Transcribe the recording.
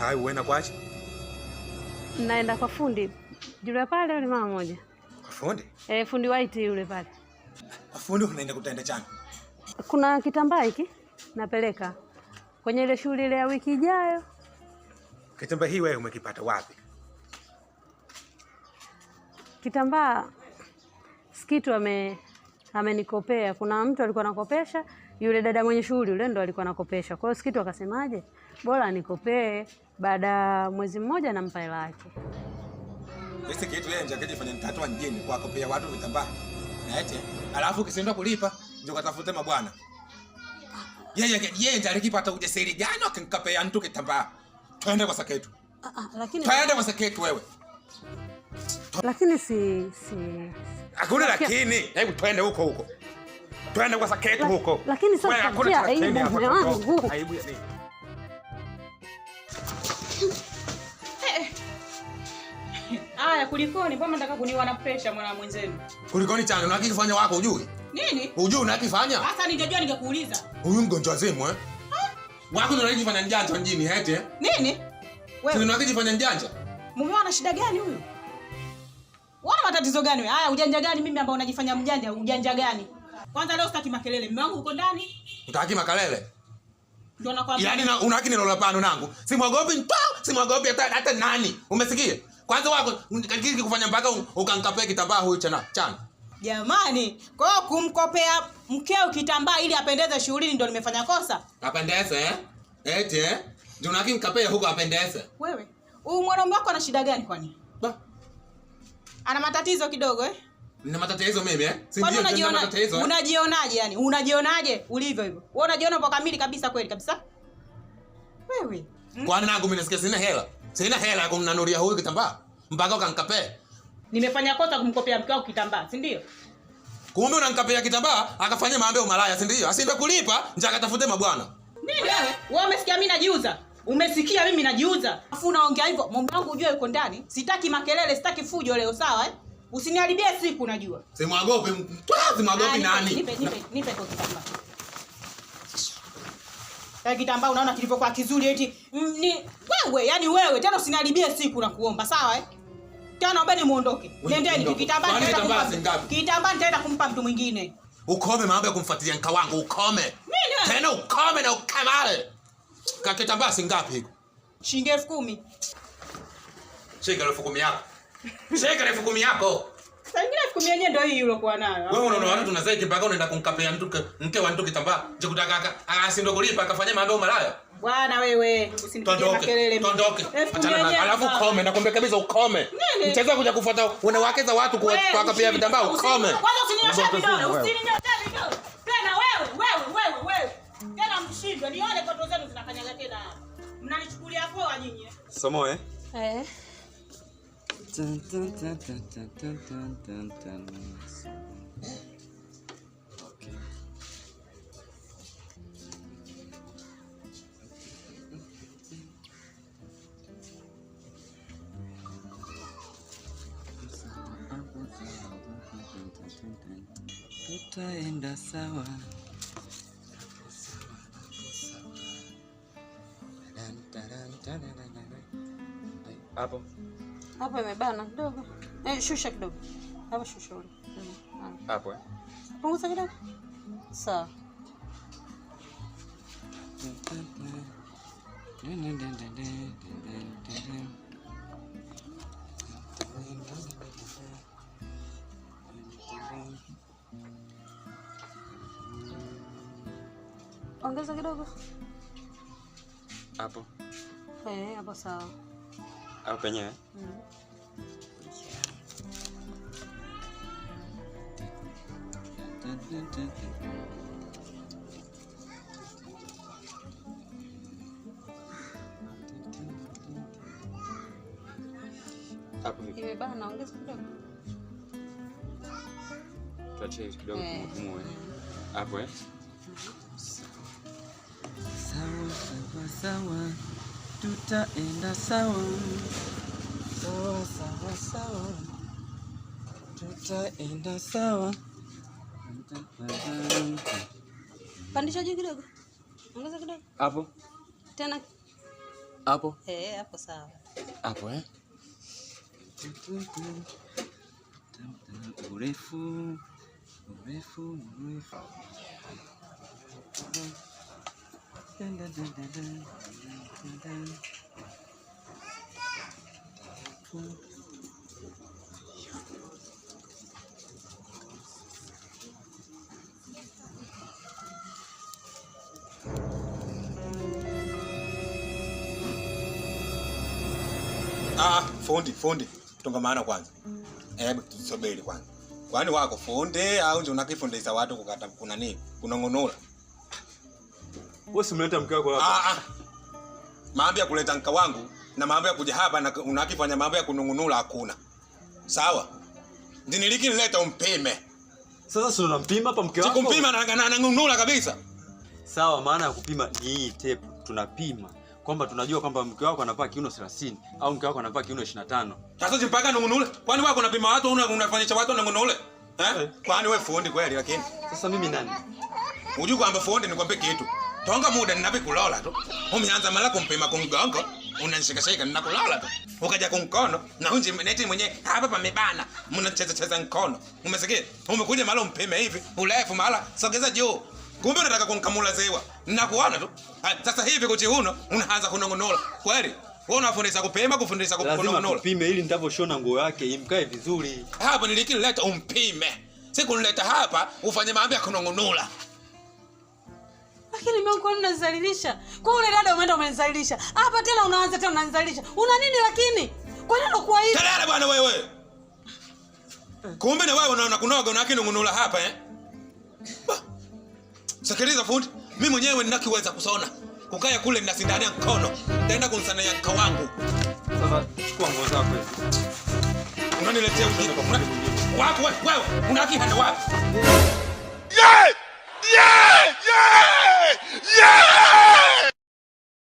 Hayo uenda kwaje? Naenda kwa fundi. Yule pale yule mama moja. Kwa fundi? Fundi white yule pale. Kwa fundi unaenda kutenda chana? Kuna kitambaa hiki napeleka kwenye ile shughuli ile ya wiki ijayo. Kitambaa hii wewe umekipata wapi? Kitambaa Sikitu amenikopea. Kuna mtu alikuwa anakopesha, yule dada mwenye shughuli yule ndo alikuwa anakopesha. Kwa hiyo Sikitu akasemaje? Bora nikopee, baada mwezi mmoja nampa hela yake. Sisi kitu yeye nje fanya mtato mjini kwa kopea watu vitambaa. Na eti alafu ukisenda kulipa ndio katafute mabwana. Yeye ndio alikipata ujasiri gani akinkapea mtu kitambaa? Twende kwa Saketu. Lakini twende kwa Saketu wewe. Lakini hakuna lakini. Hebu twende huko. Twende kwa Saketu huko. Lakini sasa hakuna aibu. Aibu ya nini? Aya, kulikoni? Mbona nataka kuniwa na pressure mwana mwenzenu? Kulikoni chana, unakifanya wako ujui? Nini? Ujui unakifanya? Sasa ningejua ningekuuliza. Huyu mgonjwa zimu wako ndo unakifanya njanja mjini hete? Nini? Wewe unakifanya njanja? Mume ana shida gani huyu? Wana matatizo gani wewe? Haya, ujanja gani mimi ambao unajifanya mjanja? Ujanja gani? Kwanza leo sitaki makelele. Mume wangu uko ndani? Utaki makelele? Ndio nakwambia. Yaani unaki nilo la pano nangu. Simwogopi hata nani. Umesikia? Kwanza wako kiki kufanya mpaka ukankapea kitambaa huyu chana. Jamani, kwa hiyo kumkopea mkeo kitambaa ili apendeze shughulini ndio nimefanya kosa? Apendeze eti ndio unakinkapea huko apendeze. Wewe, huyu mwanaume wako ana shida gani kwani? Ana matatizo kidogo Nina matatizo mimi Si ndio nina matatizo Unajionaje yani? Unajionaje ulivyo hivyo? Wewe unajiona kwa kamili kabisa kweli kabisa? Wewe. Kwani nangu mimi nasikia sina hela. Sina hela ya kumnanulia huyu kitambaa. Mpaka ukankapea. Nimefanya kosa kumkopea mkao kitambaa, si ndio? Kumbe unankapea kitambaa akafanya mambo ya umalaya, si ndio? Asinde kulipa, nje akatafute mabwana. Nini wewe? Wewe umesikia mimi najiuza? Umesikia mimi najiuza? Afu unaongea hivyo, mume wangu ujue yuko ndani. Sitaki makelele, sitaki fujo leo, sawa Usiniharibie siku unajua. Simwagope nani? Nipe kwa kitambaa. Kitambaa unaona kilivyokuwa kizuri eti wewe, yani wewe tena usiniharibie siku na kuomba, sawa Tena naomba muondoke. Nendeni kitambaa nitaenda kumpa mtu mwingine. Ukome mambo ya kumfuatilia nka wangu, ukome. Nini? Tena ukome na ukamale. Kitambaa singapi hiko? Shilingi 10,000. Shilingi 10,000 yako. Shilingi 10,000 yako. Sasa ingine 10,000 yenyewe ndio hii ulokuwa nayo. Wewe unaona watu tunazeki mpaka unaenda kumkapea mke wa mtu kitambaa. Je, kutaka asindo kulipa akafanya mambo malaya? Bwana wewe, usinipigie makelele. Tondoke. Achana alafu ukome, nakwambia kabisa ukome. Mcheza kuja kufuata wanawake za watu kuwakapea vitambaa ukome. Kwanza usininyoshe vidole, usininyoshe vidole. Tena wewe. Tena mshindwe, nione foto zenu zinafanyaga tena. Mnanichukulia poa nyinyi. Somo Tutaenda sawa. Hapo imebana kidogo. Shusha kidogo. Hapo shusha. Hapo Punguza kidogo. Sawa. Ongeza kidogo. Hapo. Hapo sawa. Hapo penyewe. Hapo imebana, ongeza kidogo. Tuache kidogo kumue. Hapo Sawa. Tutaenda sawa. Sawa. Tutaenda sawa. Pandisha juu kidogo. Ongeza kidogo. Hapo. Tena. Hapo? Hapo sawa. Hapo urefu. Fundi. Tungamana kwanza. Hebu tusubiri kwanza. Kwani wako fundi au ndio unakifundisha watu kukata kuna nini? Kunongonola. Wewe simleta mke wako hapa. Mambo ya kuleta mke wangu na mambo ya kuja hapa na unakifanya mambo ya kunongonola hakuna. Sawa? Ndiniliki nileta umpime. Sasa si unampima hapa mke wako? Sikumpima na nanongonola kabisa. Sawa, maana ya kupima ni hii tape. Tunapima kwamba tunajua kwamba mke wako anavaa kiuno 30 au mke wako anavaa kiuno 25. Sasa simpaka nongonole. Kwani wako unapima watu unafanyisha watu nongonole? Kwani wewe fundi kweli lakini? Sasa mimi nani? Unajua kwamba fundi nikwambie kitu. Tonga muda ninapi kulola tu. Umeanza mara kumpima kumgongo, unanishika ninakulola tu. Ukaja kumkono na unji neti mwenyewe hapa pamebana. Mnacheza mkono. Umesikia? Umekuja mara umpime hivi, urefu mara sogeza juu. Kumbe unataka kumkamula ziwa. Ninakuona tu. Sasa hivi kuchihuno unaanza kunongonola. Kweli? Wewe unafundisha kupima, kufundisha kunongonola. Lazima upime ili nitavoshona nguo yake imkae vizuri. Hapa nilikileta umpime. Sikunileta hapa ufanye mambo ya kunongonola. Lakini mimi kwa nini unanizalilisha? Kwa ule dada umeenda umenizalilisha. Hapa tena unaanza tena unanizalilisha. Una nini lakini? Kwa nini unakuwa hivi? Talala bwana wewe. Kumbe na wewe unaona kunoga unakinongonola hapa Sikiliza fundi, mimi mwenyewe ninakiweza kusona. Kukaya kule nina sindani ya mkono. Naenda kumsana ya mka wangu. Sasa chukua nguo zako hizo. Unaniletea ujinga. Wako wewe, unaki handa wapi?